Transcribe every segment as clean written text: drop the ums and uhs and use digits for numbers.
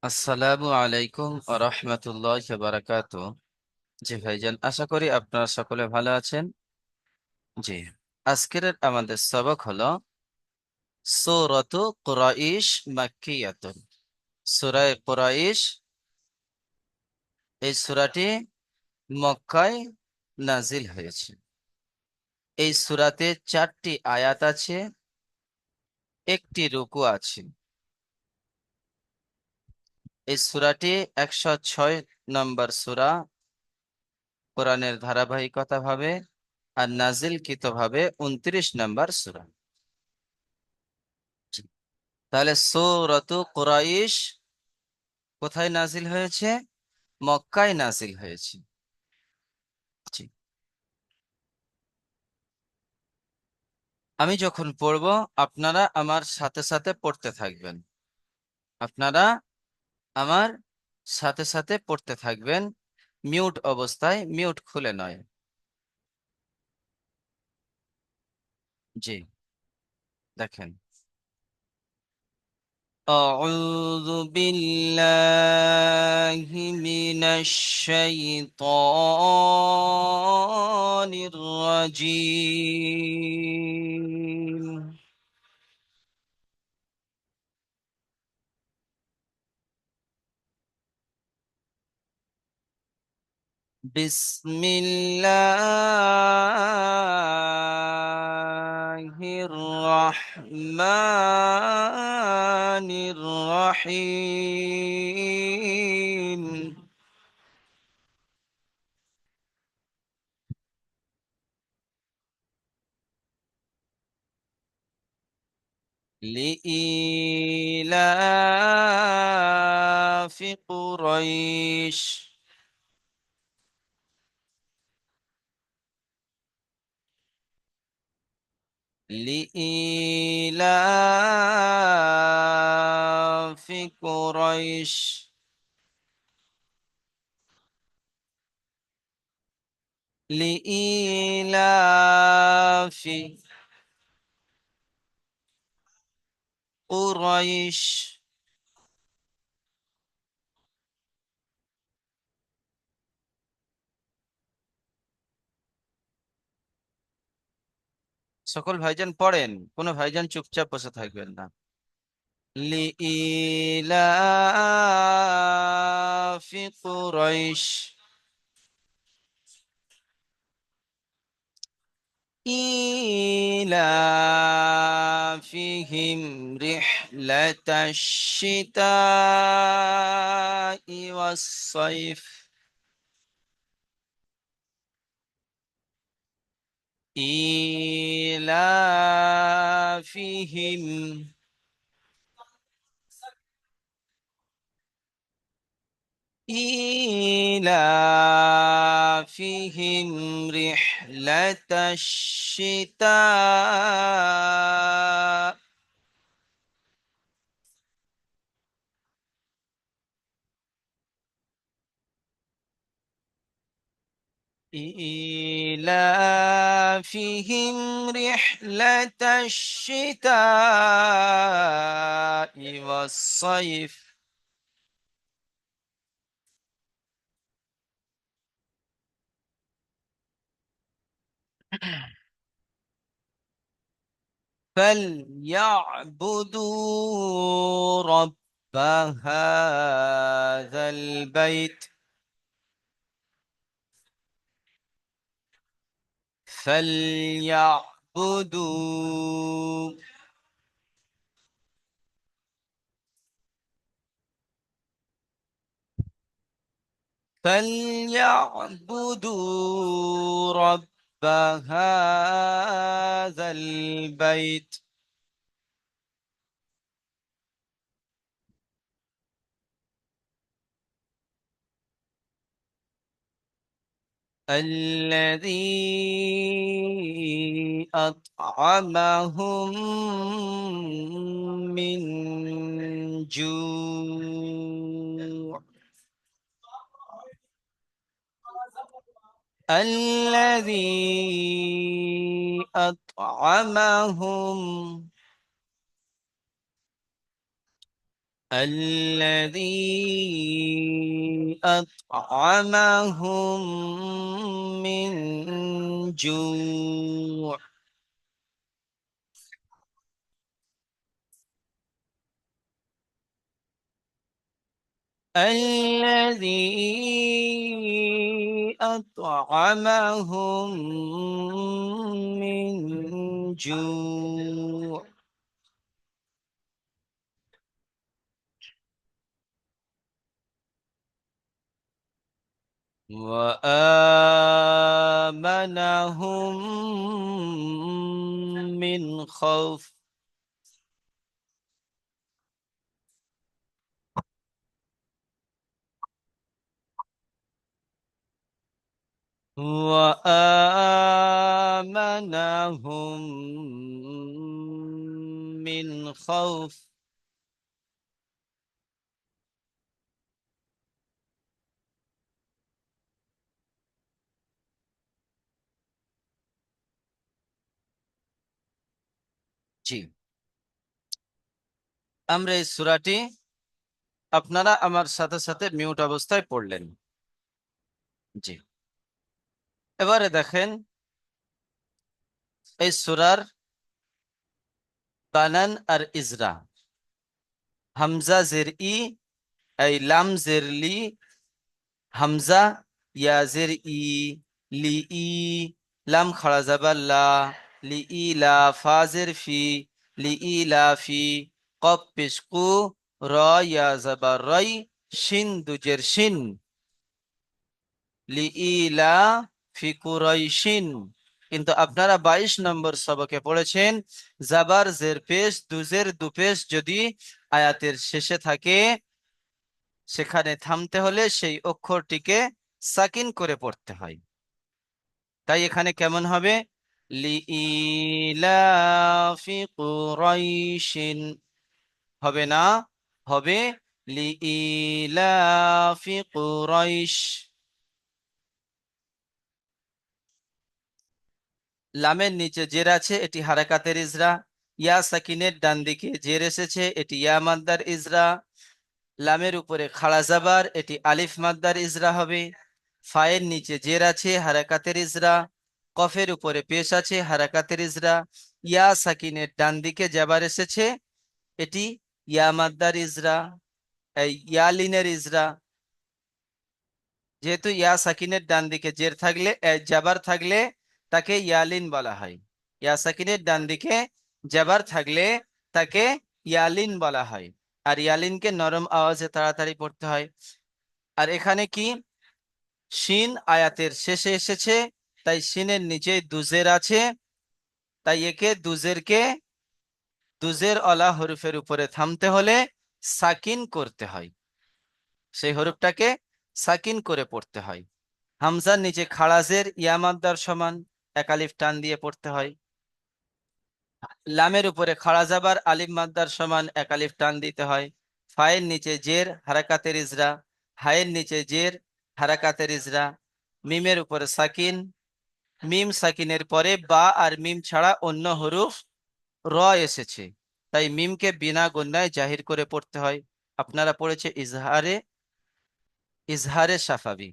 আসসালামু আলাইকুম আরহামতুল্লাহ বারাকাত। জি ভাইজান, আশা করি আপনারা সকলে ভালো আছেন। জি, আজকের আমাদের সবক হলো সূরাতু কুরাইশ মাক্কিয়াতুন। সূরা কুরাইশ, এই সূরাটি মক্কায় নাজিল হয়েছে। এই সূরাতে 4টি আয়াত আছে, একটি রুকু আছে। এই সূরাটি 106 নম্বর সূরা কোরআনের ধারাবাহিকতা ভাবে, আর নাজিলকৃত ভাবে 29 নম্বর সূরা। তাহলে সূরাতু কুরাইশ কোথায় নাজিল হয়েছে? মক্কায় নাজিল হয়েছে। জি। আমি যখন পড়ব, আপনারা আমার সাথে সাথে পড়তে থাকবেন। আপনারা আমার সাথে সাথে পড়তে থাকবেন, মিউট অবস্থায়, মিউট খুলে নয়। জি, দেখেন। أعوذ بالله من الشيطان الرجيم. بسم الله الرحمن الرحيم. لإيلاف قريش. لإيلاف قريش. لإيلاف قريش. সকল ভাইজান পড়েন, কোনো ভাইজান চুপচাপ বসে থাকবেন না। لإيلاف قريش. إيلافهم رحلة الشتاء والصيف. إيلافهم إيلافهم رحلة الشتاء. إيلافهم رحلة الشتاء والصيف. فليعبدوا رب هذا البيت. فليعبدوا فليعبدوا رب هذا البيت الذي أطعمهم من جوع. الذي أطعمهم الذي أطعمهم من جوع. الذي أطعمهم من جوع وآمنهم من خوف. وآمنهم من خوف. জি, আমরা এই সূরাটি আপনারা আমার সাথে সাথে মিউট অবস্থায় পড়লেন। জি, এবারে দেখেন এই সূরার বানান আর ইজরা। হামজা জের ই, এই লাম জের লি, হামজা ইয়া জের ই, লি ই, লাম খাড়া জাবার লা, লি ই লা, ফা জের ফি, লি ই লা ফি, কফ পেশ কু, র ইয়া জাবার রই, শিন দুজের শিন, লি ই লা ফি কুরাইশিন। কিন্তু আপনারা 22 নম্বর সবকে পড়েছেন জাবার জের পেশ দুজের দুপেশ যদি আয়াতের শেষে থাকে সেখানে থামতে হলে সেই অক্ষরটিকে সাকিন করে পড়তে হয়। তাই এখানে কেমন হবে? লিইলাফি কুরাইশিন হবে না, হবে লিইলাফি কুরাইশ। লামের নিচে জের আছে, এটি হারাকাতের ইজরা। ইয়া সাকিনের ডান দিকে জের এসেছে, এটি ইয়া মাদ্দার ইজরা। লামের উপরে খাড়া জাবার, এটি আলিফ মাদ্দার ইজরা হবে। ফায়ের নিচে জের আছে, হারাকাতের ইজরা। কফের উপরে পেশ আছে, হারাকাতের ইজরা। ইয়া সাকিনের ডান দিকে জাবার এসেছে, এটি ইয়া মাদ্দার ইজরা, এই ইয়ালিনের ইজরা। যেহেতু ইয়া সাকিনের ডান দিকে জের থাকলে জাবার থাকলে তাকে ইয়ালিন বলা হয়। ইয়া সাকিনের ডান দিকে জাবার থাকলে তাকে ইয়ালিন বলা হয়। আর ইয়ালিনকে নরম আওয়াজে তাড়াতাড়ি পড়তে হয়। আর এখানে কি শিন আয়াতের শেষে এসেছে, তাই শিনের নিচে দুজের আছে, তাই একে দুজেরকে দুজের অলা হরফের উপরে থামতে হলে সাকিন করতে হয়, সেই হরফটাকে সাকিন করে পড়তে হয়। হামজার নিচে খাড়াজের ইয়ামাদ্দার সমান এক আলিফ টান দিয়ে পড়তে হয়। লামের উপরে খাড়া জাবার আলিফ মাদ্দার সমান এক আলিফ টান দিতে হয়। ফায়ের নিচে জের হারাকাতের ইজরা, হায়ের নিচে জের হারাকাতের ইজরা। মিমের উপরে সাকিন, মিম সাকিনের পরে বা আর মিম ছাড়া অন্য হরুফ র এসেছে, তাই মিমকে বিনা গুন্নায় জাহির করে পড়তে হয়। আপনারা পড়েছে ইজহারে, ইজহারে সাফাবি,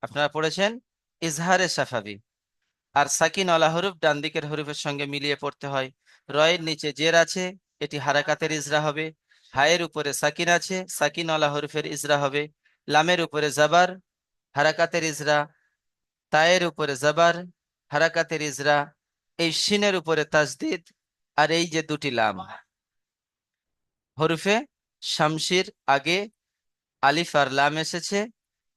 আপনারা পড়েছেন ইজহারে সাফাবি। আর সাকিন ওয়ালা হরুফ ডান দিকের হরুফের সঙ্গে মিলিয়ে পড়তে হয়। রয়ের নিচে জের আছে, এটি হারাকাতের ইজরা হবে। হায়ের উপরে সাকিন আছে, সাকিন ওয়ালা হরুফের ইজরা হবে। লামের উপরে জাবার, হারাকাতের ইজরা। তায়ের উপরে জাবার, হারাকাতের ইজরা। এই শিনের উপরে তাসদিদ। আর এই যে দুটি লাম হরুফে শামশির আগে আলিফ আর লাম এসেছে,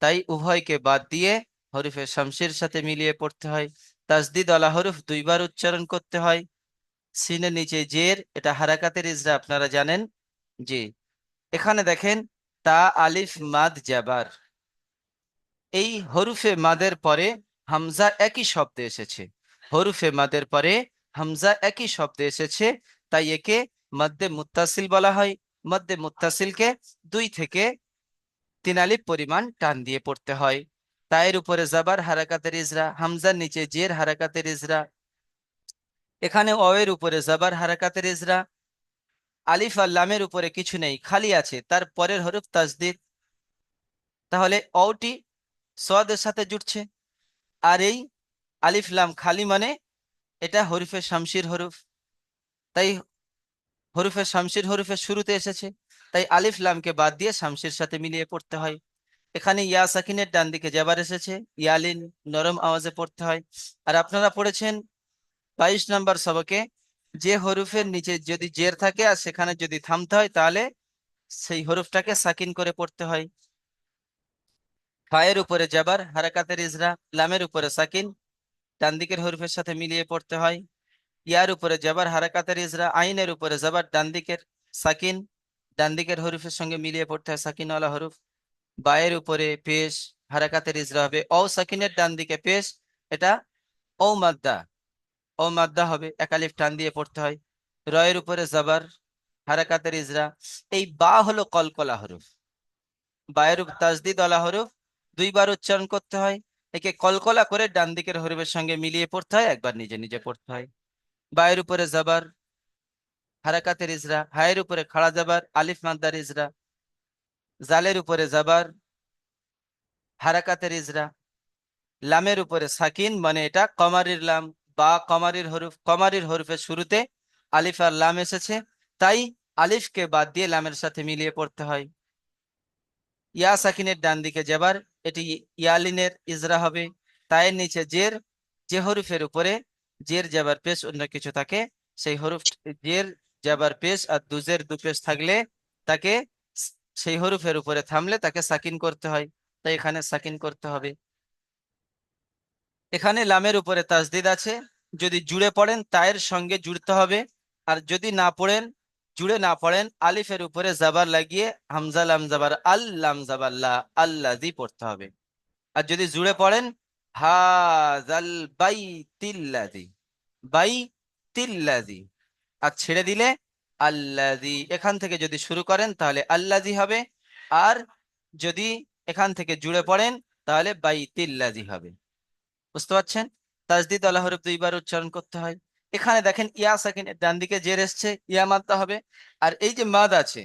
তাই উভয়কে বাদ দিয়ে হরুফে শামশির সাথে মিলিয়ে পড়তে হয়। তাসদিদ ওয়ালা হরুফ দুইবার উচ্চারণ করতে হয়। সিনের নিচে জের, এটা হারাকাতের ইজরা, আপনারা জানেন। জি, এখানে দেখেন তা আলিফ মাদ জাবার, এই হরুফে মাদের পরে হামজা একই শব্দে এসেছে। হরুফে মাদের পরে হামজা একই শব্দে এসেছে, তাই একে মদ্দে মুত্তাসিল বলা হয়। মদ্দে মুত্তাসিলকে 2 থেকে 3 আলিফ পরিমাণ টান দিয়ে পড়তে হয়। তায়ের উপরে জাবার হারাকাতের ইজরা, হামজার নিচে জের হারাকাতের ইজরা। এখানে ওয়ের উপরে জাবার হারাকাতের ইজরা। আলিফ আর লামের উপরে কিছু নেই, খালি আছে, তার পরের হরফ তাসদিদ, তাহলে অটি সদের সাথে জুড়ছে। আর এই আলিফ লাম খালি মানে এটা হরফে শামসির হরফ, তাই হরফে শামসির হরফের শুরুতে এসেছে, তাই আলিফ লামকে বাদ দিয়ে শামসির সাথে মিলিয়ে পড়তে হয়। এখানে ইয়া সাকিনের ডান দিকে জেবার এসেছে, ইয়ালিন নরম আওয়াজে পড়তে হয়। আর আপনারা পড়েছেন 22 নম্বর সবকে, যে হরফের নিচে যদি জের থাকে আর সেখানে যদি থামতে হয় তাহলে সেই হরফটাকে সাকিন করে পড়তে হয়। ফায়ের উপরে জাবার হারাকাতের ইজরা, লামের উপরে সাকিন ডান দিকের হরফের সাথে মিলিয়ে পড়তে হয়। ইয়ার উপরে জাবার হারাকাতের ইজরা, আইনের উপরে জাবার ডান দিকের সাকিন ডান দিকের হরফের সঙ্গে মিলিয়ে পড়তে হয় সাকিনওয়ালা হরফ। বায়ের উপরে পেশ হারাকাতের ইজরা হবে, ও সাকিনের ডান দিকে পেশ, এটা ও মাদ্দা, ও মাদ্দা হবে, একালিফ টান দিয়ে পড়তে হয়। রয়ের উপরে জাবার হারাকাতের ইজরা। এই বা হলো কলকলা হরফ, বায়ের তাজদিদ ওয়ালা হরফ, দুইবার উচ্চারণ করতে হয়। একে কলকলা করে ডান দিকের হরফের সঙ্গে মিলিয়ে পড়তে হয়, একবার নিজে নিজে পড়তে হয়। বায়ের উপরে জাবার হারাকাতের ইজরা, হায়ের উপরে খাড়া জাবার আলিফ মাদ্দার ইজরা, জালের উপরে জাবার হারাকাতের ইজরা, লামের উপরে সাকিন মানে এটা কমারির লাম, বা কমারির হরফ, কমারির হরফের শুরুতে আলিফ আর লাম এসেছে, তাই আলিফকে বাদ দিয়ে লামের সাথে মিলিয়ে পড়তে হয়। ইয়া সাকিনের ডান দিকে জেবার, এটি ইয়ালিনের ইজরা হবে। তায়ের নিচে জের, যে হরফের উপরে জের জেবার পেশ অন্য কিছু থাকে, সেই হরফ জের জেবার পেশ আর দুজের দুপেশ থাকলে তাকে সেই হরফের উপরে থামলে তাকে সাকিন করতে হয়, তাই এখানে সাকিন করতে হবে। এখানে লামের উপরে তাসদিদ আছে, যদি জুড়ে পড়েন তায়ের সঙ্গে জুড়তে হবে, আর যদি না পড়েন, জুড়ে না পড়েন, আলিফের উপরে জাবার লাগিয়ে হামজা লাম জাবার আল লাম জাবার লা আল্লাযী পড়তে হবে। আর যদি জুড়ে পড়েন হাযাল বাইতিল্লাযী, বাইতিল্লাযী, আর ছেড়ে দিলে আল্লাযী, এখান থেকে যদি শুরু করেন তাহলে আল্লাযী হবে, আর যদি এখান থেকে জুড়ে পড়েন তাহলে বাইতিল্লাযী হবে। বুঝতে পারছেন? তাজদিদ আলা হরফ দুইবার উচ্চারণ করতে হয়। এখানে দেখেন ইয়া সাকিন ডান দিকে জের এসছে, ইয়া মাদ্দা হবে। আর এই যে মাদ আছে,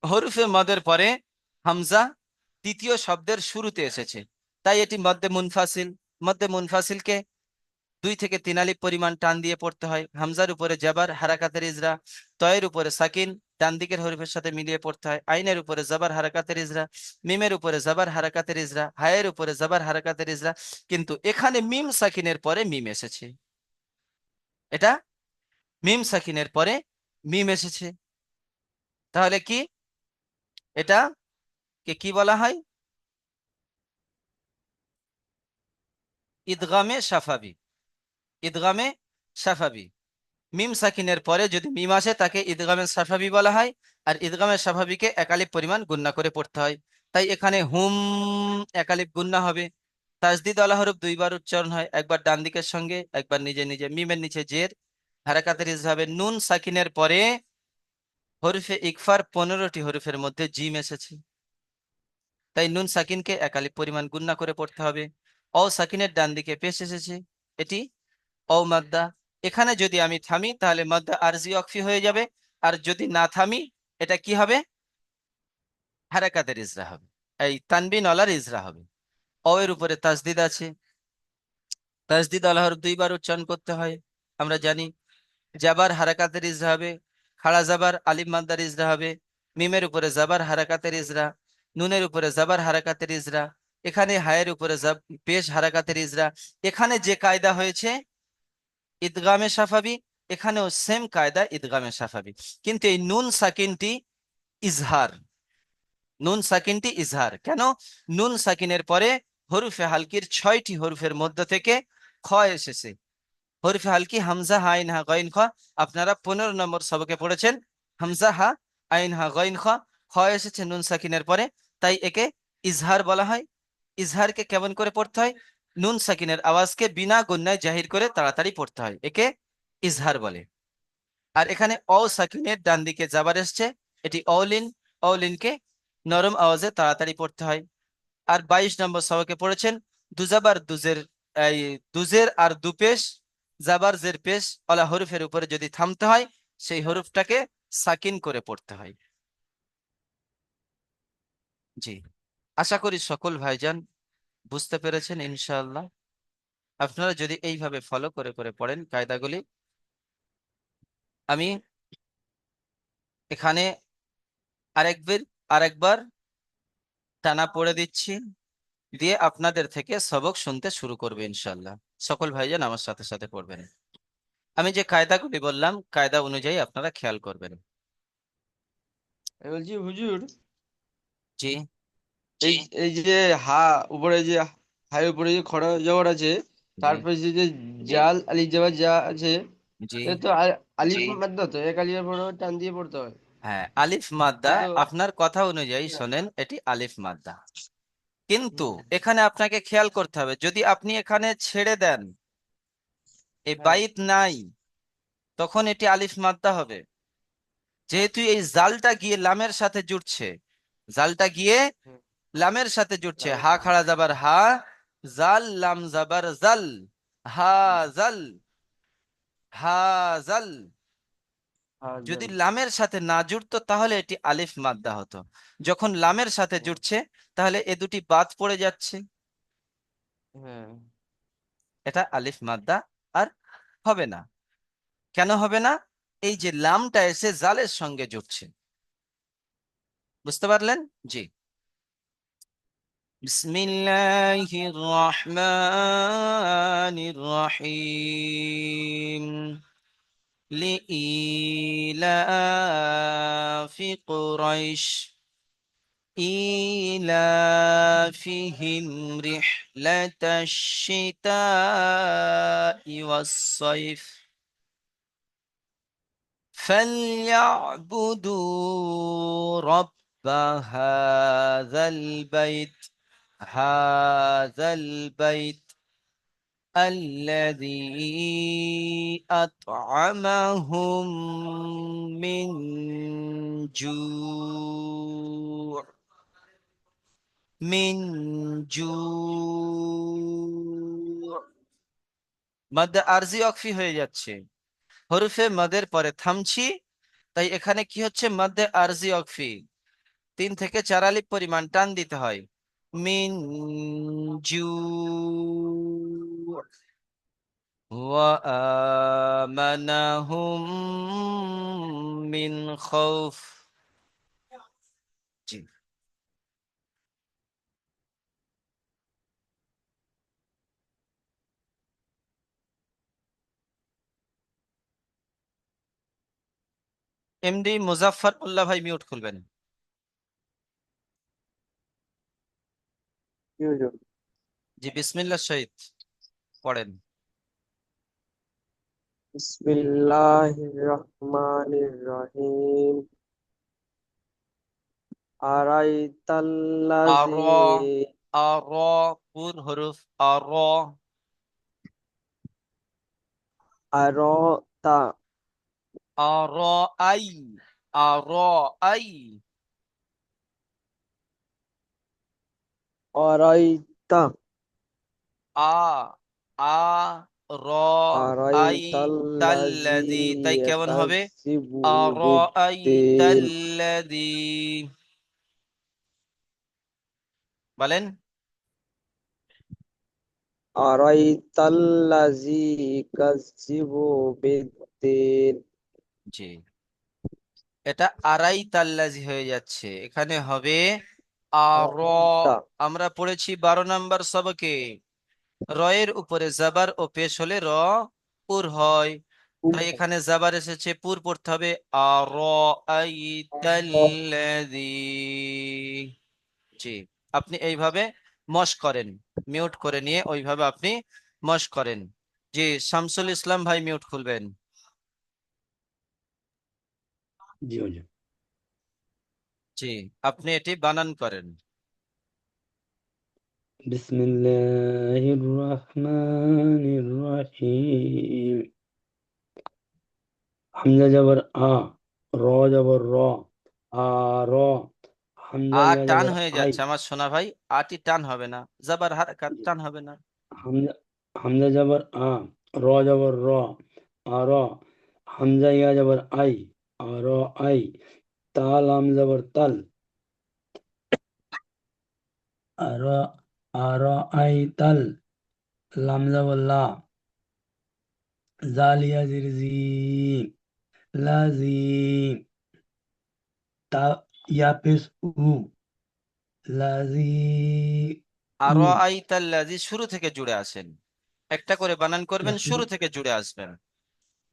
হরফে মাদের পরে হামজা দ্বিতীয় শব্দের শুরুতে এসেছে, তাই এটি মদ্দে মুনফাসিল। মদ্দে মুনফাসিলকে 2 থেকে 3 আলিফ পরিমাণ টান দিয়ে পড়তে হয়। হামজার উপরে জাবার হারাকাতের ইজরা, তয়ের উপরে সাকিন ডান দিকের হরফের সাথে মিলিয়ে পড়তে হয়। আইনের উপরে জাবার হারাকাতের ইজরা, মিমের উপরে জাবার হারাকাতের ইজরা, হায়ের উপরে জাবার হারাকাতের ইজরা। কিন্তু এখানে মিম সাকিনের পরে মিম এসেছে, এটা মিম সাকিনের পরে মিম এসেছে, তাহলে কি এটা কে কি বলা হয়? ইদগামে সাফাবি, ইদগামে সাফাবি। মিম সাকিনের পরে যদি মিম আসে তাকে ইদগামে সাফাবি বলা হয়, আর ইদগামে সাফাবিকে একালিফ পরিমাণ গুণনা করে পড়তে হয়। তাই এখানে হুম একালিফ গুণনা হবে। তাজদিদ আলা হরফ দুইবার উচ্চারণ হয়, একবার ডান দিকের সঙ্গে, একবার নিজে নিজে। মিমের নিচে জের হারাকাতের ইজহাবে, নুন সাকিনের পরে হরফে ইকফার 15টি হরফের মধ্যে জিম এসেছে, তাই নুন সাকিনকে একালিফ পরিমাণ গুণনা করে পড়তে হবে। অ সাকিনের ডান দিকে পেশ এসেছে, এটি ও মাদ্দা। এখানে যদি আমি থামি তাহলে মাদ্দা আরজি অকফি হয়ে যাবে, আর যদি না থামি এটা কি হবে? হারাকাতের ইজরা হবে, এই তানবিন ওয়ালার ইজরা হবে। অ এর উপরে তাসদিদ আছে, তাসদিদ আল হরফ দুইবার উচ্চারণ করতে হয়, আমরা জানি। জাবার হারাকাতের ইজরা হবে, খাড়া জাবার আলিফ মাদ্দার ইজরা হবে। মিমের উপরে জাবার হারাকাতের ইজরা, নুনের উপরে জাবার হারাকাতের ইজরা। এখানে হায়ের উপরে পেশ হারাকাতের ইজরা। এখানে যে কায়দা হয়েছে ইদগামে সাফাবি, এখানেও সেম কায়দা ইদগামে সাফাবি, কিন্তু এই নুন সাকিনটি ইজহার, নুন সাকিনটি ইজহার কেন? নুন সাকিনের পরে হরফে হালকির 6টি হরফের মধ্য থেকে খ এসেছে। হরফে হালকি হামজা হা আইন হা গইন খ, আপনারা 15 নম্বর সবকে পড়েছেন। হামজা হা আইন হা গইন খ, খ এসেছে নুন সাকিনের পরে, তাই একে ইজহার বলা হয়। ইজহারকে কেমন করে পড়তে হয়? নুন সাকিনের আওয়াজকে বিনা গুন্নায় জাহির করে তাড়াতাড়ি পড়তে হয়, একে ইজহার বলে। আর এখানে অ সাকিনের ডান দিকে জাবার এসছে, এটি অলিন, অলিনকে নরম আওয়াজে তাড়াতাড়ি পড়তে হয়। আর 22 নম্বর সবকে পড়েছেন দুজাবার দুজের, এই দুজের আর দুপেশ, জাবার জের পেশ ওলা হরফের উপরে যদি থামতে হয় সেই হরফটাকে সাকিন করে পড়তে হয়। জি, আশা করি সকল ভাইজান বুঝতে পেরেছেন ইনশাআল্লাহ। আপনারা যদি এইভাবে ফলো করে করে পড়েন কায়দাগুলি, আমি এখানে আরেকবার আরেকবার টানা পড়ে দিচ্ছি, দিয়ে আপনাদের থেকে সবক শুনতে শুরু করবে ইনশাআল্লাহ। সকল ভাইজান আমার সাথে সাথে পড়বেন। আমি যে কায়দাগুলি বললাম কায়দা অনুযায়ী আপনারা খেয়াল করবেন। আমি বলছি হুজুর, জি এই এই যে হা উপরে যে হাই উপরে যে খড়া জবর আছে, জি তারপরে যে যে জাল আলিফ জবর যা আছে, জি। এটা তো আলিফ মাদ্দা, তো এক আলিফের পরে টান দিয়ে পড়তে হয়। হ্যাঁ, আলিফ মাদ্দা। এটা তো আপনার কথা অনুযায়ী শোনেন, এটি আলিফ মাদ্দা। কিন্তু হুম, এখানে আপনাকে খেয়াল করতে হবে, যদি আপনি এখানে ছেড়ে দেন, এই হ্যাঁ বাইত নাই, তখন এটি আলিফ মাদ্দা হবে। যেহেতু এই জালটা গিয়ে লামের সাথে জুড়ছে, জালটা গিয়ে হুম, লামের সাথে জুড়ছে, লামের হা সাথে। খাড়া যাবার হা, জাল লাম যাবার জাল, হা জাল, হা জাল। হ্যাঁ যদি জাল। লামের সাথে না জুড়তো তাহলে এটি আলিফ মাদ্দা হতো। যখন লামের সাথে হুম, জুড়ছে, তাহলে এ দুটি বাদ পড়ে যাচ্ছে, হ্যাঁ এটা আলিফ মাদ্দা আর হবে না। কেন হবে না? এই যে লামটা এসে জালের সঙ্গে জুড়ছে। বুঝতে পারলেন? জি। বিসমিল্লাহির রহমানির রহিম। লিইলাফি কুরাইশ إيلافهم رحلة الشتاء والصيف فليعبدوا رب هذا البيت الذي أطعمهم من جوع মিন জু। মাদ্দে আরজি অকফি হয়ে যাচ্ছে, হরফে মাদের পরে থামছি, তাই এখানে কি হচ্ছে, মাদ্দে আরজি অকফি। 3 থেকে 4 আলিফ পরিমাণ টান দিতে হয়। মিন জু ওয়া আমানাহুম মিন খাউফ। জি। এমডি মুজাফফর উল্লাহ ভাই মিউট খুলবেন। কি হুজুর? জি, বিসমিল্লাহ শহীদ পড়েন। বিসমিল্লাহির রহমানির রহিম। আর, আরাইতাল্লাযী আর, পুর হরফ আর, আরাতা আর, আই, আর, আই, আরাইতা আ, আ, র, আই, আরাইতাল্লাযী তাল্লাদি, তাই কেমন হবে? ইয়াকাযযিবু আর, আই, বিদ্দীন। তাল্লাদি, বলেন। আরাইতাল্লাযী ইয়াকাযযিবু বিদ্দীন। জি, এটা আরাই তাল্লাজি হয়ে যাচ্ছে, এখানে হবে আর। আরাইতা আমরা পড়েছি 12 নম্বর সবকে, রয়ের উপরে জাবার ও পেশ হলে র পুর হয়, তাই এখানে জাবার এসেছে, পুর পড়তে হবে। আর, আই, তাল্লাযী। জি, আপনি এইভাবে মশ করেন, মিউট করে নিয়ে ওইভাবে আপনি মশ করেন। জি, শামসুল ইসলাম ভাই মিউট খুলবেন। জি হুজুর। জি, আপনি এটি বানান করেন। বিসমিল্লাহির রহমানির রহিম। হামজা জবর আ, র জবর র, আর, হামজা আ ইয়া টান জবর হয়ে আই, যাচ্ছে আমার সোনা ভাই, আটি টান হবে না, জাবার হারকাত টান হবে না। হামজা হামজা জবর আ, র জবর র, আর, হামজা ইয়া জবর আই, আর আই, তা লাম জবর তাল, আর আর আই তাল, লাম জবর লা, জালিয়া জিরজি, লাজি, তা ইয়া পেশ উ, লাজি উ, আরো আইতাল্লাযী শুরু থেকে জুড়ে আসেন, একটা করে বানান এটা করবেন, শুরু, শুরু থেকে জুড়ে আসবেন।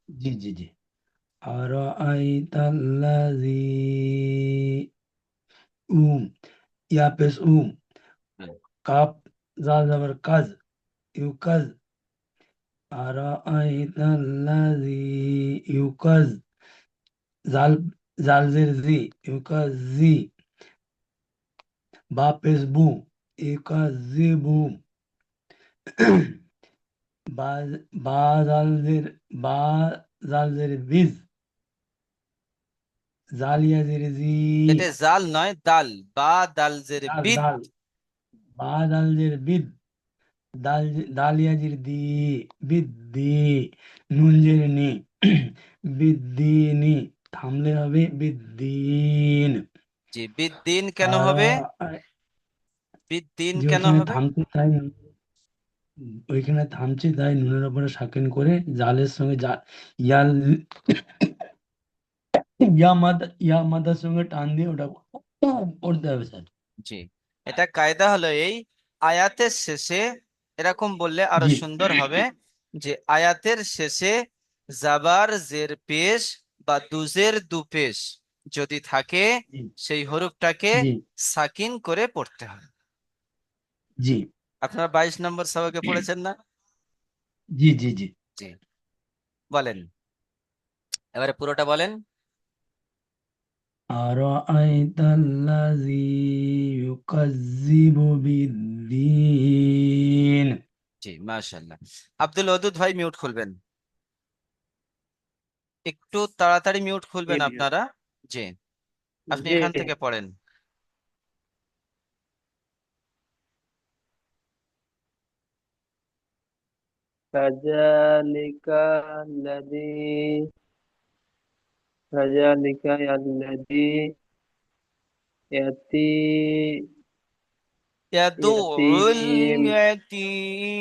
জি জি জি। আর আই তাল্লাজি উ, ইয়া পেশ উ, হুম। কাপ, জাল জবর কাজ, ইউকাজ, আর আই তাল্লাজি ইউকাজ, জাল, জাল জের জি, ইউকাজ জি, বা পেশ বু, ইউকাজ জি বু, বা, বা জাল জের, বা জাল জের বিজ, জালিয়া জের জি, এটা জাল নয়, দাল, বা দাল জের দাল বিদ। দাল, বা জাল জের বিদ, দাল, দালিয়া জির দি, বিদ্দি, নুন জের নি, বিদ্দিনি, থামলে হবে বিদ্দিন। জি, বিদ্দিন কেন আর হবে? বিদ্দিন যে কেন ওইখানে হবে? থামতে তাই, ওইখানে থামছে তাই নুনের উপরে সাকিন করে জালের সঙ্গে ইয়াল, ইয়া মাদার সঙ্গে টান দিয়ে ওটা পড়তে হবে স্যার। জি, এটা কায়দা হলো এই, আয়াতের শেষে এরকম বললে আরো জি সুন্দর হবে, যে আয়াতের শেষে জাবার জের পেশ বা দুজের দু পেশ যদি থাকে, জি সেই হরফটাকে জি সাকিন করে পড়তে হয়। জি আপনারা 22 নম্বর সবাইকে পড়েছেন না? জি জি জি। জি, বলেন, এবারে পুরোটা বলেন। আর আইতাল্লাজি ইউকাজ্জিবু বিদ্দিন। জি, মাশাআল্লাহ। আব্দুল ওদুদ ভাই মিউট খুলবেন, একটু তাড়াতাড়ি মিউট খুলবেন আপনারা। জি, আপনি জি। এখান থেকে পড়েন। فذلك الذي فذلك الذي يأتي يدعو يتيم اليتيم.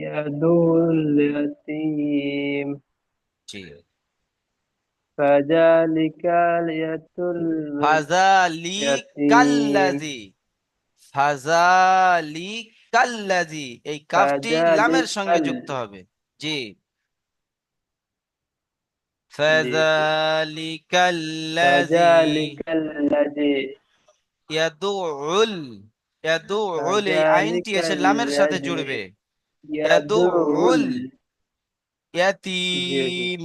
يدعو اليتيم জি, فذلك يدعو اليتيم ফাজালিকাল্লাজি, ফাজালিকাল্লাজি, এই কাফটি লামের فذلك সঙ্গে যুক্ত হবে। জি, জি জি ফাজালিকাল্লাজি, فذلك الذي ইয়াদুউল, ইয়াদুউল, এই আইনটি فذلك এসে লামের সাথে জুড়বে। الذي يدعو ইয়াদুউল জি জি ইয়াতিম,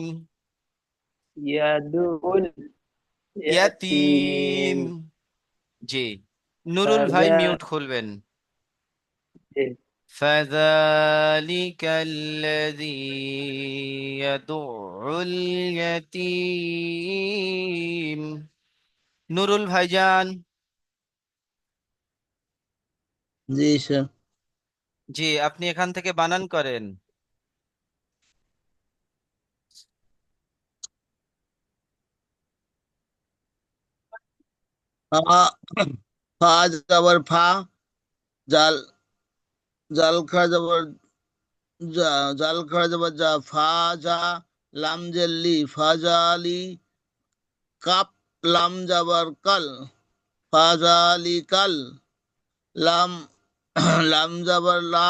يدعو ইয়াতিম। اليتيم জি, নুরুল ভাই মিউট فذلك খুলবেন। فذلك الذي يدع اليتيم। নুরুল ভাইজান। জি স্যার। জি, আপনি এখান থেকে বানান করেন। ফা, ফা যাবার ফা, জাল, জাল খা যাবার যা, জাল খা যাবার যা, ফা যা, লাম জেল্লি, ফাজালি, কাপ, লাম যাবার কাল, ফাজালি কাল, লাম, লাম যাবার লা,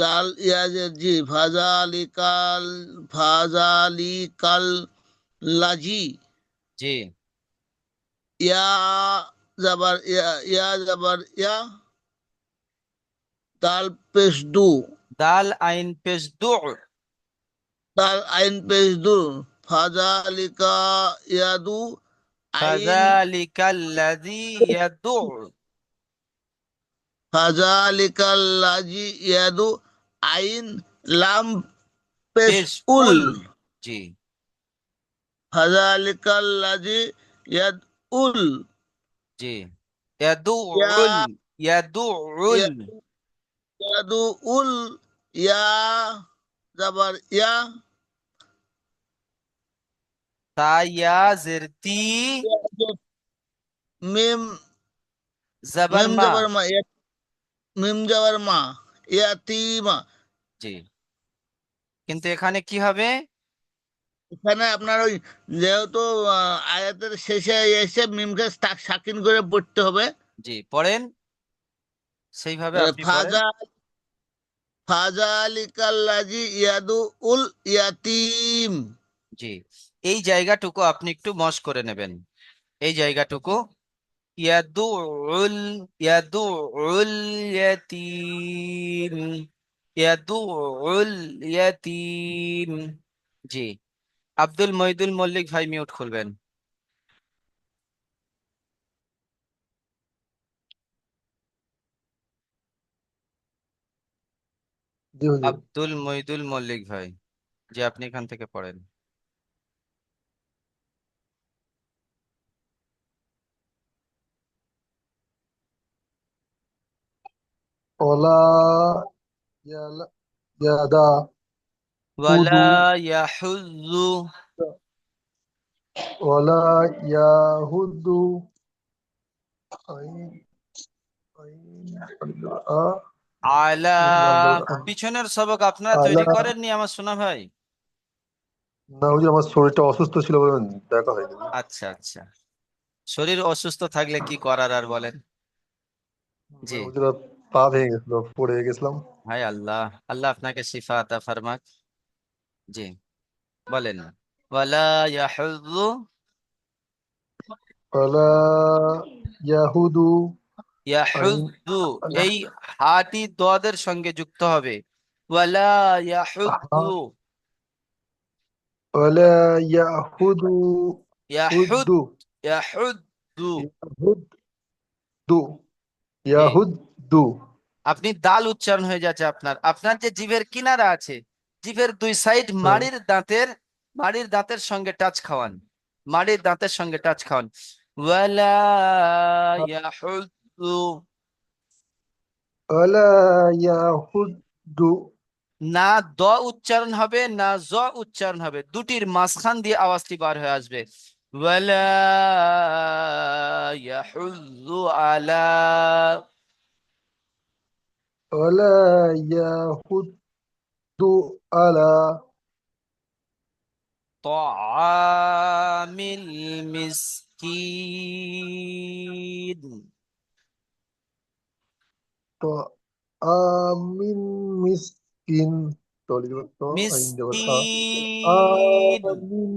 জাল ইয়াজের জি, ফাজালি কাল, ফাজালি কাল লাজি, জি, ইয়া যাবার ইয়া, ইয়া যাবার ইয়া, দাল পেশ দু, দাল আইন পেশ দু, দাল আইন পেশ দু, ফাজালিকা ইয়াদু, আইন, ফাযালিকাল্লাযী ইয়াদু। ফাজালিকাল্লাজি ইয়াদু, আইন, লাম পেশ পেশ উল, উল। জি, ফাজালিকাল্লাজি ইয়াদ উল, জি, ইয়াদুউল, ইয়া, ইয়াদুউল। ইয়াদু উল, ইয়া যাবার ইয়া, তা ইয়া জের তি, মিম জবর মিম মা। জবর মা মিম জবর মা ইয়াতিমা। জি, কিন্তু এখানে কি হবে? এখানে আপনার ওই যেহেতু আয়াতের শেষে এসে মিমকে সাকিন করে পড়তে হবে। জি, পড়েন, সেইভাবে আপনি পড়েন। ফাজা ফাজালিকাল্লাজি ইয়াদু উল ইয়াতিম। জি, এই জায়গাটুকু আপনি একটু মশ করে নেবেন, এই জায়গাটুকু। ইয়াদুউল, ইয়াদুউল ইয়াতীম, ইয়াদুউল ইয়াতীম। জি, আব্দুল মহিদুল মল্লিক ভাই মিউট খুলবেন। জি হুজুর। আব্দুল মহিদুল মল্লিক ভাই, যে আপনি এখান থেকে পড়েন। ওলা ইয়ালা ইয়াদা হুদু ওয়ালা ইয়াহুযু ওলা ইয়াহুদু আইন আইন আ আলা। আলা পিছনের সবক আপনারা তৈরি আলা। করেননি আমার সোনা ভাই? না হুজুর, আমার শরীরটা অসুস্থ ছিল বলে দেখা হয়নি। আচ্ছা আচ্ছা, শরীর অসুস্থ থাকলে কি করার আর বলেন। জি, হুজুর, পা ভেঙে গেছিল, পড়ে গেছিলাম। হায় আল্লাহ, আল্লাহ আপনাকে শিফা আতা ফরমাক। জি, বলেন। ওয়ালা ইয়াহুযু, ওলা ইয়াহুদু আইন ইয়াহুযু, আলা এই হাটি দদের সঙ্গে যুক্ত হবে। ওয়ালা আহা ইয়াহুযু, ওলা ইয়াহুদু ইয়াহুদ, হুদু ইয়াহুদ্দু। ইয়াহুদু জি, ইয়াহুদু। আপনি দাল উচ্চারণ হয়ে যাচ্ছে আপনার, আপনার যে জিভের কিনারা আছে, জিভের দুই সাইড হ্যাঁ। মাড়ির দাঁতের সঙ্গে টাচ খাওয়ান, মাড়ির দাঁতের সঙ্গে টাচ খাওয়ান। ওয়ালা ইয়াহুদ্দু। ওলা ইয়াহুদু না দ উচ্চারণ হবে না জ উচ্চারণ হবে, দুটির মাঝখান দিয়ে আওয়াজটি বার হয়ে আসবে। ওয়ালা ইয়াহুযু আলা ওলা ইয়াহুদু আলা طعامil মিসকিন। তো আমিন মিসকিন তলিগত তো আইন জবর মিসকিন। আমিন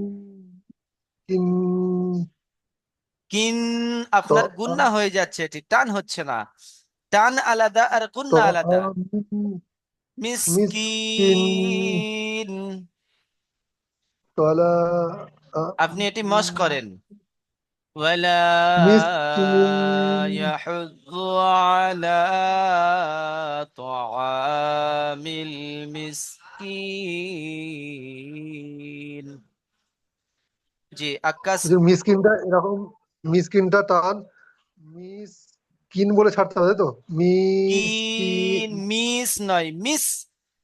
কিন কিন, তো আপনার গুন্না হয়ে যাচ্ছে, এটি টান হচ্ছে না, টান আলাদা আর তো গুন্না আলাদা। আমিন মিসকিন মিসকিন, তলা আপনি এটি মশ করেন। ওয়ালা মিসকিন ইয়াহুযু আলা তাআমিল মিসকিন। জি, আক্কাস। মিসকিনটা এরকম, মিসকিনটা টান মিসকিন বলে ছাড়তে হবে, তাই তো? মিসকিন কিন, মিস নয়, মিস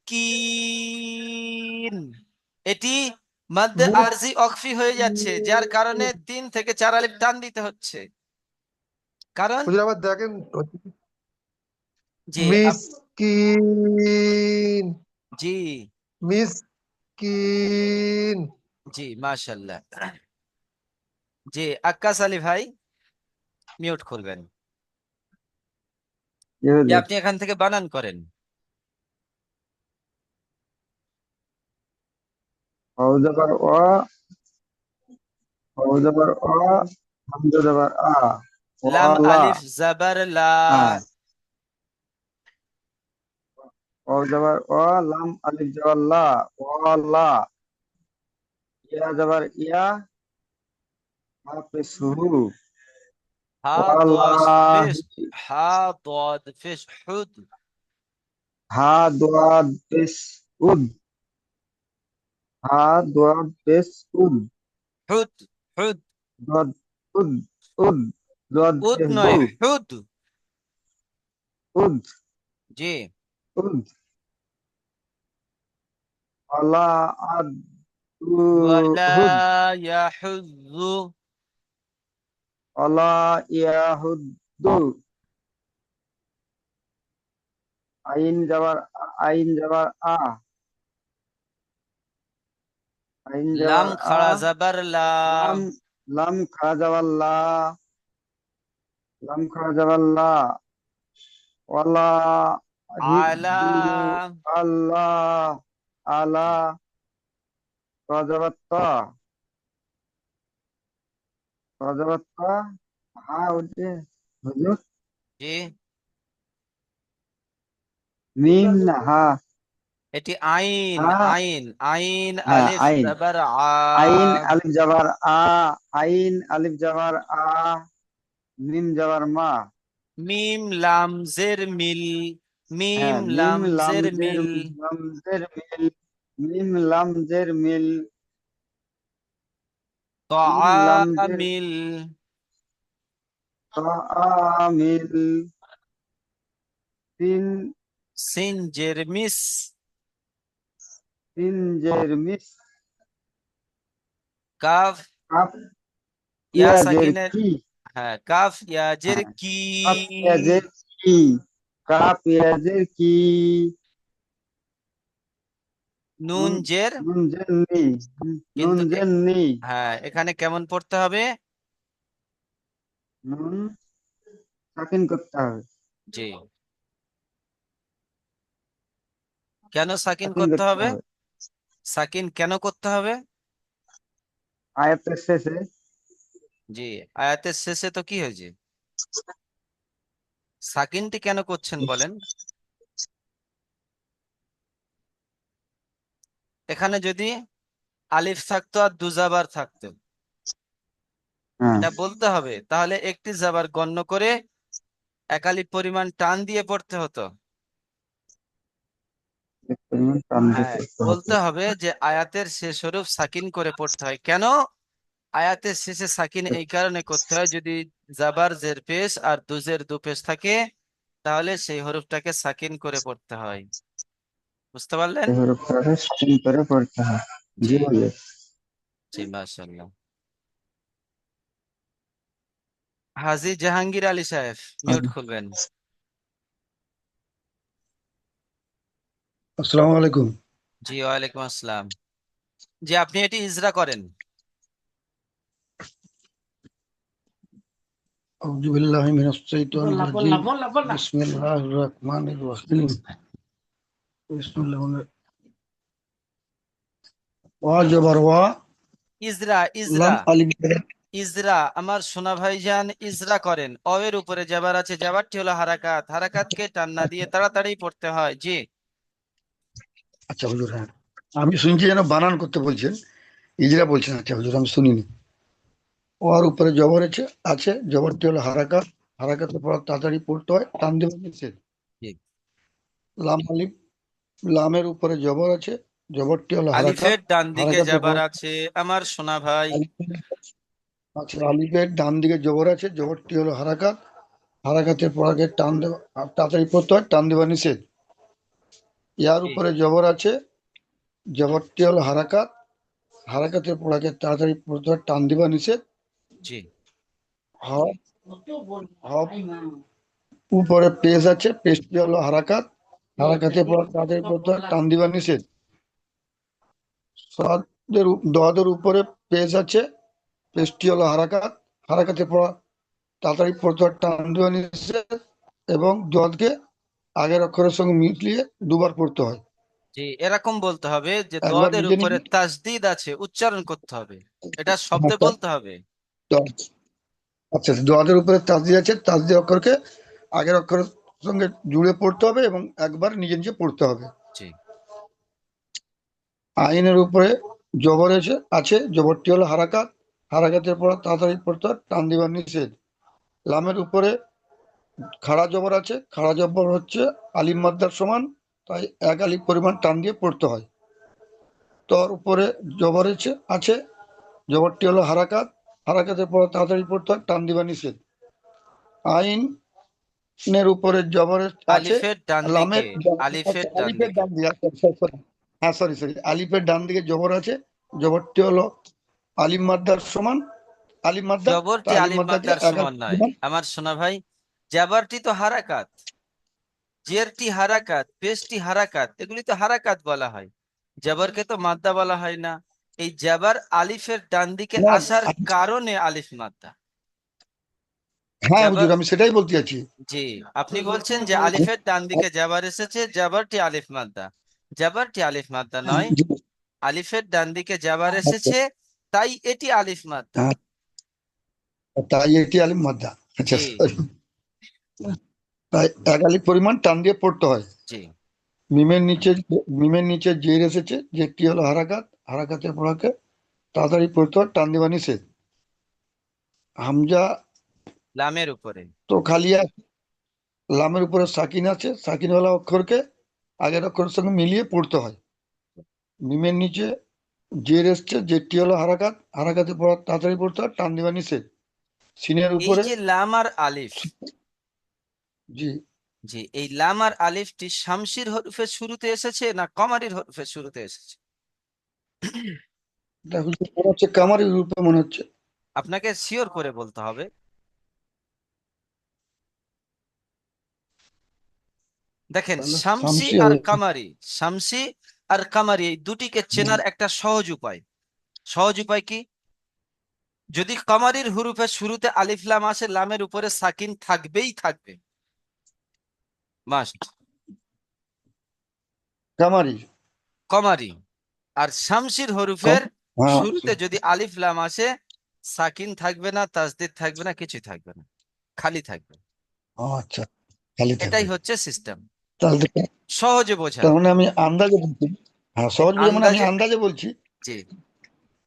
কিন। এটি মধ্যে আরজি অকফি হয়ে যাচ্ছে, যার কারণে 3 থেকে 4 আলিফ টান দিতে হচ্ছে। কারণ হুজুর আবার দেখেন, জি মিসকিন জি মিসকিন। জি, মাশাল্লাহ। জি, আক্কাস আলী ভাই মিউট করবেন। যে আপনি এখান থেকে বানান করেন। অ জবর অ, অ জবর অ, হামজা জবর আ, লাম ওয়ালা। আলিফ জাবার লা। হ্যাঁ, অ জবর অ, লাম আলিফ জবর লা, ওয়ালা। ইয়া জবর ইয়া, হাফিজ হু, হা দোয়াজ পেশ, ওয়ালাহি। হা দোয়াদ পেশ হুদ, হা দোয়াদ পেশ উদ, হা দোয়াদ পেশ উদ, হুদ, হুদ। দদ উদ, উদ, দদ উদ পেশ দু, নয়, হুদ। উদ, জি, উদ। ওয়ালা আদ ওয়ালা হুদ ইয়াহুযু ওয়ালা ইয়াহুদ্দু আইন যাবার আ আইন লাম যাবার আ খাড়া জাবার লা লাম লাম খা যাবার লা লাম খা যাবার লা ওয়ালা আলা হিদ্দু আল্লাহ আলা তা যাবার তা তা যাবার তা হা হচ্ছে হুজুর জি মিম না হা এটি আইন হা আইন আইন হ্যাঁ আলিফ আইন জাবার আইন আলিফ যাবার আ আইন আলিফ যাবার আ মিম যাবার মা মিম লাম জের মিল মিম হ্যাঁ মিম লাম লাম জের জের মিল লাম জের মিল মিম লাম জের মিল মিম লাম জের তাআমিল তা মিল তিন সিন জের মিস তিন জের মিস কাফ কাপ ইয়া ইয়া জের সাকিনের কি হ্যাঁ কাফ ইয়া জের হ্যাঁ কি কাপ ইয়া জের কি কাপ ইয়া জের কি নুন নুন জের নুন জের নি নুন কিন্তু জের নি হ্যাঁ এখানে কেমন পড়তে হবে নুন সাকিন করতে হবে জি কেন সাকিন সাকিন করতে করতে হবে হবে সাকিন কেন করতে হবে আয়াতের শেষে জি আয়াতের শেষে তো কি হয়েছে সাকিনটি কেন করছেন বলেন এখানে যদি আলিফ থাকতো আর দুজাবার থাকতো হ্যাঁ এটা বলতে হবে তাহলে একটি জাবার গণ্য করে একালিফ পরিমাণ টান দিয়ে পড়তে হতো এক পরিমাণ টান দিয়ে হ্যাঁ করতে হবে বলতে হবে যে আয়াতের শেষ হরফ সাকিন করে পড়তে হয় কেন আয়াতের শেষে সাকিন এই কারণে করতে হয় যদি জাবার জের পেশ আর দুজের দু পেশ থাকে তাহলে সেই হরফটাকে সাকিন করে পড়তে হয় বুঝতে পারলেন এর উপরে সাকিন করে পড়তে হয় জি জি বলে জি মাশাআল্লাহ হাজী জাহাঙ্গীর আলী সাহেব মিউট খুলবেন আসসালামু আলাইকুম। জি ওয়ালাইকুম আসসালাম জি আপনি এটি ইজরা করেন আউযু বিল্লাহি মিনাশ শাইতানির রাজিম। বিসমিল্লাহির রহমানির রহিম। বিসমিল্লাহ ওয়া জবর ওয়া ইজরা লাম ইজরা আলিফ ইজরা আমার সোনা ভাইজান ইজরা করেন অয়ের উপরে জাবার আছে জাবারটি হলো হারাকাত হারাকাতকে টান না দিয়ে তাড়াতাড়ি পড়তে হয় জি আচ্ছা হুজুর, হ্যাঁ আমি শুনছি যেন বানান করতে বলছেন, ইজরা বলছেন। আচ্ছা হুজুর, আমি শুনিনি। ওর উপরে জবর আছে আছে জবরটি হলো হারাকাত, হারাকাতের পর তাড়াতাড়ি পড়তে হয়, টান দেওয়া নিষেধ। জি লাম আলিফ, লামের উপরে জবর আছে, জবরটি হলো হারাকাত, আলিফের ডান দিকে হারাকাতের পর জাবার আছে আমার সোনা ভাই আচ্ছা, আলিফের ডান দিকে জবর আছে, জবরটি হলো হারাকাত, হারাকাতের পর আগে টান দেওয়া, তাড়াতাড়ি পড়তে হয়, টান দেওয়া নিষেধ। ইয়ার জি উপরে জবর আছে, জবরটি হলো হারাকাত, হারাকাতের পর আগে তাড়াতাড়ি পড়তে হয়, টান দেওয়া নিষেধ। জি হপ, হপ উপরে পেজ আছে, পেজটি হলো হারাকাত, হারাকাতের পর তাড়াতাড়ি পড়তে হয়, টান দেওয়া নিষেধ। দদের উপরে পেজ আছে, পেজটি হলো হারাকাত, হারাকাতের পর তাড়াতাড়ি পড়তে হয়, টান দেওয়া নিষেধ। এবং দদকে আগের অক্ষরের সঙ্গে মিলিয়ে দুবার পড়তে হয়। জি এরকম বলতে হবে যে একবার দোয়াদের নিজে উপরে নিজে, তাসদিদ আছে উচ্চারণ করতে হবে এটা শব্দে হ্যাঁ, বলতে হবে দদ। আচ্ছা, দোয়াদের উপরে তাসদি আছে, তাসদি অক্ষরকে আগের অক্ষরের সঙ্গে জুড়ে পড়তে হবে এবং একবার নিজে নিজে পড়তে হবে। জি আইনের উপরে জবর আছে আছে, জবরটি হলো হারাকাত, হারাকাতের পর তাড়াতাড়ি পড়তে হয়, টান দিবার নিষেধ। লামের উপরে খাড়া জবর আছে, খাড়া জবর হচ্ছে আলিম মাদ্দার সমান, তাই এক আলিফ পরিমাণ টান দিয়ে পড়তে হয়। তোর উপরে জবর আছে, জবরটি হলো হারাকাত, হারাকাতের পর তাড়াতাড়ি পড়তে হয়, টান দিবার নিষেধ। আইনের উপরে জবর আছে, আলিফের ডান দিকে লামের আলিফের আচ্ছা, ডান আলিফের দিকে ডান দিকে, হ্যাঁ সরি, আলিফের ডান দিকে জবর আছে, জবরটি হলো আলিফ মাদ্দার সমান, আলিফ মাদ্দা, তা জবরটি আলিফ আলিফ মাদ্দাকে মাদ্দার একালি সমান নয় পরিমাণ, আমার সোনা ভাই। জাবারটি তো হারাকাত, জেরটি হারাকাত, পেশটি হারাকাত, এগুলি তো হারাকাত বলা হয়, জাবারকে তো মাদ্দা বলা হয় না। এই জাবার আলিফের ডান দিকে না, আসার কারণে আলিফ মাদ্দা। হ্যাঁ জাবার, হুজুর আমি সেটাই বলতে চাচ্ছি। জি, আপনি বলছেন যে আলিফের ডান দিকে জাবার এসেছে, জাবারটি আলিফ মাদ্দা। জাবারটি আলিফ মাদ্দা নয়, আলিফের ডান দিকে জাবার এসেছে, তাই এটি আলিফ মাদ্দা। হ্যাঁ, তাই এটি আলিফ মাদ্দা। আচ্ছা জি sorry। তাই এক আলিফ পরিমাণ টান দিয়ে পড়তে হয়। জি। মিমের নিচে জের এসেছে, জেরটি হলো হারাকাত, হারাকাতের পড়াকে তাড়াতাড়ি পড়তে হয়, টান দেওয়া নিষেধ। হামজা লামের উপরে, তো খালি আছে, লামের উপরে সাকিন আছে, সাকিনওয়ালা অক্ষরকে আগের অক্ষরের সঙ্গে মিলিয়ে পড়তে হয়। মিমের নিচে জের এসছে, জেরটি হলো হারাকাত, হারাকাতে পড়া তাড়াতাড়ি পড়তে হয়, টান দেওয়া নিষেধ। সিনের এই উপরে, যে লাম আর আলিফ, জি, জি, এই লাম আর আলিফটি শামসির হরফের শুরুতে এসেছে না কমারির হরফের শুরুতে এসেছে? এটা হুজুর মনে হচ্ছে কামারি রূপে মনে হচ্ছে। আপনাকে শিওর করে বলতে হবে। দেখেন, তাহলে শামসি শামসি আর হবে। কামারি, শামসি আর কামারি এই দুটিকে চেনার একটা সহজ উপায়। সহজ উপায় কি? যদি কামারির হরফের শুরুতে আলিফ লাম আসে, লামের উপরে সাকিন থাকবেই থাকবে, মাস্ট। কামারি, কমারি আর শামসির কম, হরফের হ্যাঁ শুরুতে যদি আলিফ লাম আসে, সাকিন থাকবে না, তাসদিদ থাকবে না, কিছুই থাকবে না, খালি থাকবে। আচ্ছা, খালি এটাই থাকবে। হচ্ছে সিস্টেম, তাহলে সহজে বোঝা। তার মানে আমি আন্দাজে বলছি, হ্যাঁ এই সহজ বুঝে মানে আমি আন্দাজে, আন্দাজে বলছি, জি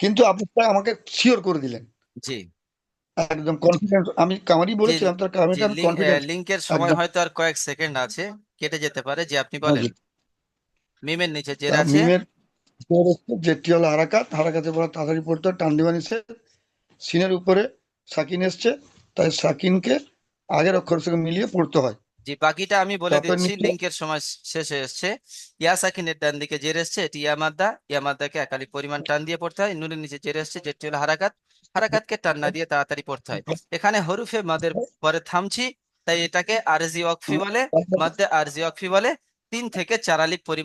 কিন্তু আপনি তা আমাকে শিওর করে দিলেন, জি একদম কনফিডেন্স। আমি কামারি জি বলেছিলাম, তার কারণে জি। আমি কনফিডেন্স লিঙ্কের সময় একদম। হয়তো আর কয়েক সেকেন্ড আছে, কেটে যেতে পারে। যে আপনি হ্যাঁ বলেন, জি। মিমের নিচে তা জের আছে, মিমের জের হচ্ছে, যেটি হলো হারাকাত, হারাকাতে পড়া তাড়াতাড়ি পড়তে হয়, টান দিবা নিষেধ। সিনের উপরে সাকিন এসছে, তাই সাকিনকে আগের অক্ষরের সঙ্গে মিলিয়ে পড়তে হয়। যে বাকিটা আমি বলে টপের দিচ্ছি, নিচে, লিঙ্কের সময় শেষে এসছে। ইয়া সাকিনের ডান দিকে জের এসছে, এটি ইয়ামাদ্দা, ইয়ামাদ্দাকে একালি পরিমাণ টান দিয়ে পড়তে হয়। নুনের নিচে জের এসছে, যেটি হলো হারাকাত, হারাকাতকে টান না দিয়ে তাড়াতাড়ি পড়তে হয়। এখানে হরুফে মাদের পরে থামছি, তাই এটাকে আরজি ওয়াকফি বলে, মাদ্দে আরজি ওয়াকফি বলে। 3 থেকে 4 আলিফ পরিমাণ